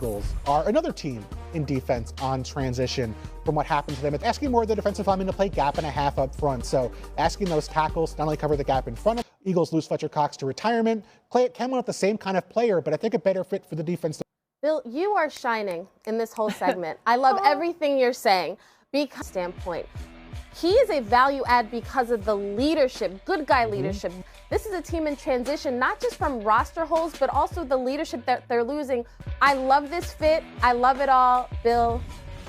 Eagles are another team in defense on transition from what happened to them. It's asking more of the defensive linemen to play gap and a half up front. So asking those tackles to not only cover the gap in front of Eagles lose Fletcher Cox to retirement. Cameron not the same kind of player, but I think a better fit for the defense. Bill, you are shining in this whole segment. I love everything you're saying. Because standpoint, he is a value add because of the leadership, good guy leadership. This is a team in transition, not just from roster holes, but also the leadership that they're losing. I love this fit. I love it all. Bill,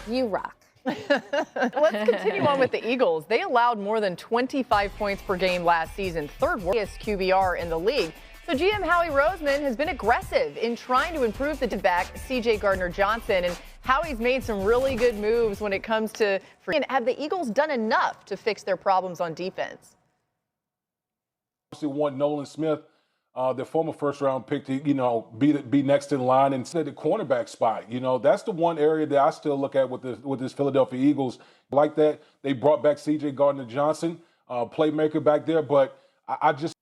you rock. Let's continue on with the Eagles. They allowed more than 25 points per game last season, third worst QBR in the league. So GM Howie Roseman has been aggressive in trying to improve the back, C.J. Gardner-Johnson, and Howie's made some really good moves when it comes to have the Eagles done enough to fix their problems on defense? Obviously want Nolan Smith, their former first-round pick, to be next in line and sit at the cornerback spot. That's the one area that I still look at with this Philadelphia Eagles. Like that, they brought back C.J. Gardner-Johnson, playmaker back there, but I just.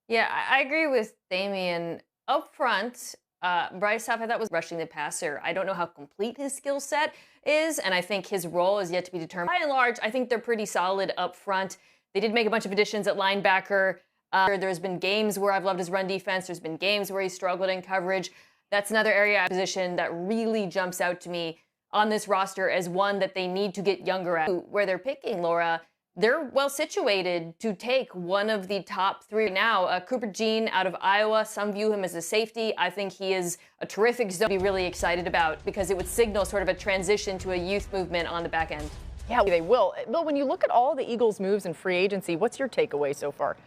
Yeah, I agree with Damian. Up front, Bryce Huff, I thought, was rushing the passer. I don't know how complete his skill set is, and I think his role is yet to be determined. By and large, I think they're pretty solid up front. They did make a bunch of additions at linebacker. There's been games where I've loved his run defense. There's been games where he struggled in coverage. That's another area of position that really jumps out to me on this roster as one that they need to get younger at. Where they're picking, Laura, they're well situated to take one of the top three now. Cooper Jean out of Iowa, some view him as a safety. I think he is a terrific zone to be really excited about because it would signal sort of a transition to a youth movement on the back end. Yeah, they will. Bill, when you look at all the Eagles' moves in free agency, what's your takeaway so far?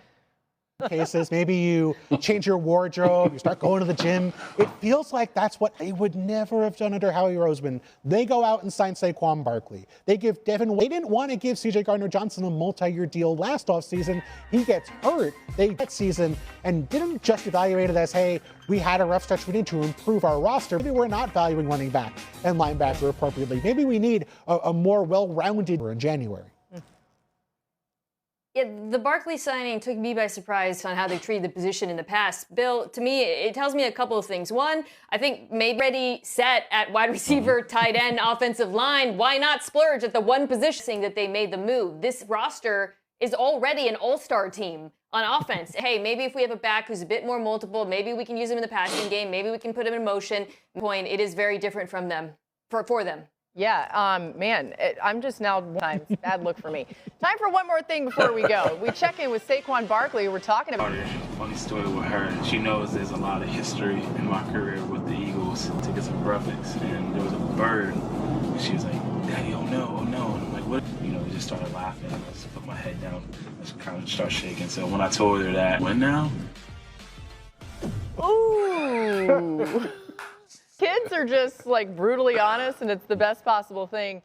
Cases, maybe you change your wardrobe, you start going to the gym. It feels like that's what they would never have done under Howie Roseman. They go out and sign Saquon Barkley. They didn't want to give C.J. Gardner-Johnson a multi-year deal last offseason. He gets hurt that season and didn't just evaluate it as, hey, we had a rough stretch, we need to improve our roster. Maybe we're not valuing running back and linebacker appropriately. Maybe we need a more well-rounded in January. Yeah, the Barkley signing took me by surprise on how they treated the position in the past. Bill, to me, it tells me a couple of things. One, I think maybe already set at wide receiver, tight end, offensive line. Why not splurge at the one position that they made the move? This roster is already an all-star team on offense. Hey, maybe if we have a back who's a bit more multiple, maybe we can use him in the passing game. Maybe we can put him in motion. It is very different from them, for them. Yeah, man, I'm just now bad look for me. Time for one more thing before we go. We check in with Saquon Barkley. We're talking about funny story with her. She knows there's a lot of history in my career with the Eagles to get some breakfast, and there was a bird. And she was like, "Daddy, oh no!" And I'm like, "What?" We just started laughing. I just put my head down, just kind of start shaking. So when I told her that, when now? Ooh. Kids are just like brutally honest, and it's the best possible thing.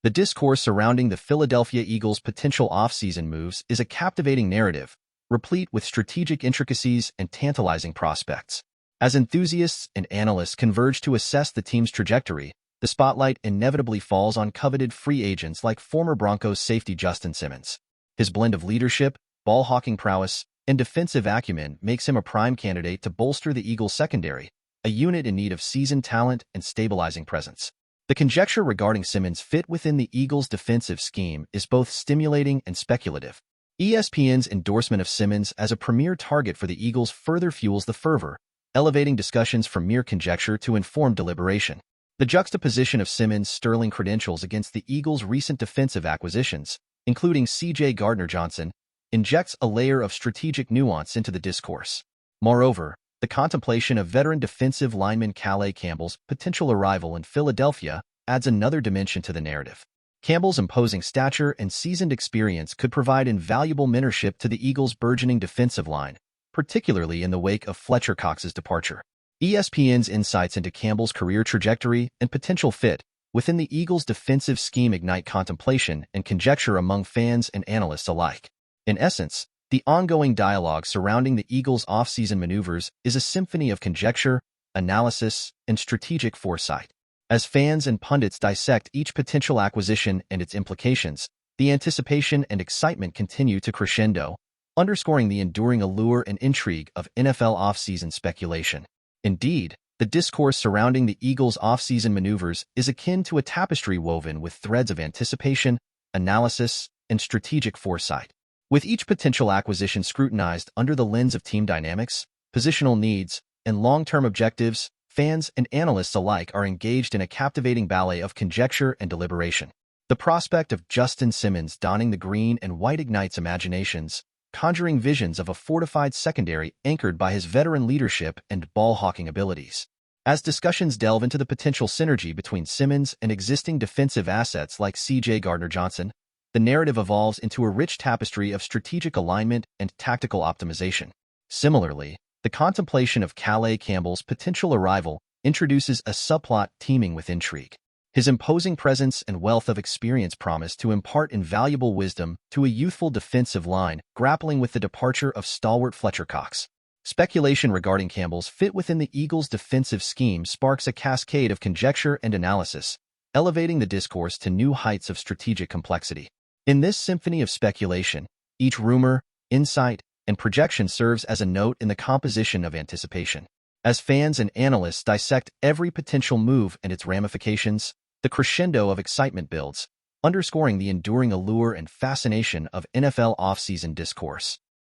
The discourse surrounding the Philadelphia Eagles' potential offseason moves is a captivating narrative, replete with strategic intricacies and tantalizing prospects. As enthusiasts and analysts converge to assess the team's trajectory, the spotlight inevitably falls on coveted free agents like former Broncos safety Justin Simmons. His blend of leadership, ball-hawking prowess, and defensive acumen makes him a prime candidate to bolster the Eagles' secondary, a unit in need of seasoned talent and stabilizing presence. The conjecture regarding Simmons' fit within the Eagles' defensive scheme is both stimulating and speculative. ESPN's endorsement of Simmons as a premier target for the Eagles further fuels the fervor, elevating discussions from mere conjecture to informed deliberation. The juxtaposition of Simmons' sterling credentials against the Eagles' recent defensive acquisitions, including C.J. Gardner-Johnson, injects a layer of strategic nuance into the discourse. Moreover, the contemplation of veteran defensive lineman Calais Campbell's potential arrival in Philadelphia adds another dimension to the narrative. Campbell's imposing stature and seasoned experience could provide invaluable mentorship to the Eagles' burgeoning defensive line, particularly in the wake of Fletcher Cox's departure. ESPN's insights into Campbell's career trajectory and potential fit within the Eagles' defensive scheme ignite contemplation and conjecture among fans and analysts alike. In essence, the ongoing dialogue surrounding the Eagles' offseason maneuvers is a symphony of conjecture, analysis, and strategic foresight. As fans and pundits dissect each potential acquisition and its implications, the anticipation and excitement continue to crescendo, underscoring the enduring allure and intrigue of NFL offseason speculation. Indeed, the discourse surrounding the Eagles' offseason maneuvers is akin to a tapestry woven with threads of anticipation, analysis, and strategic foresight. With each potential acquisition scrutinized under the lens of team dynamics, positional needs, and long-term objectives, fans and analysts alike are engaged in a captivating ballet of conjecture and deliberation. The prospect of Justin Simmons donning the green and white ignites imaginations, conjuring visions of a fortified secondary anchored by his veteran leadership and ball-hawking abilities. As discussions delve into the potential synergy between Simmons and existing defensive assets like C.J. Gardner-Johnson, the narrative evolves into a rich tapestry of strategic alignment and tactical optimization. Similarly, the contemplation of Calais Campbell's potential arrival introduces a subplot teeming with intrigue. His imposing presence and wealth of experience promise to impart invaluable wisdom to a youthful defensive line grappling with the departure of stalwart Fletcher Cox. Speculation regarding Campbell's fit within the Eagles' defensive scheme sparks a cascade of conjecture and analysis, elevating the discourse to new heights of strategic complexity. In this symphony of speculation, each rumor, insight, and projection serves as a note in the composition of anticipation. As fans and analysts dissect every potential move and its ramifications, the crescendo of excitement builds, underscoring the enduring allure and fascination of NFL offseason discourse.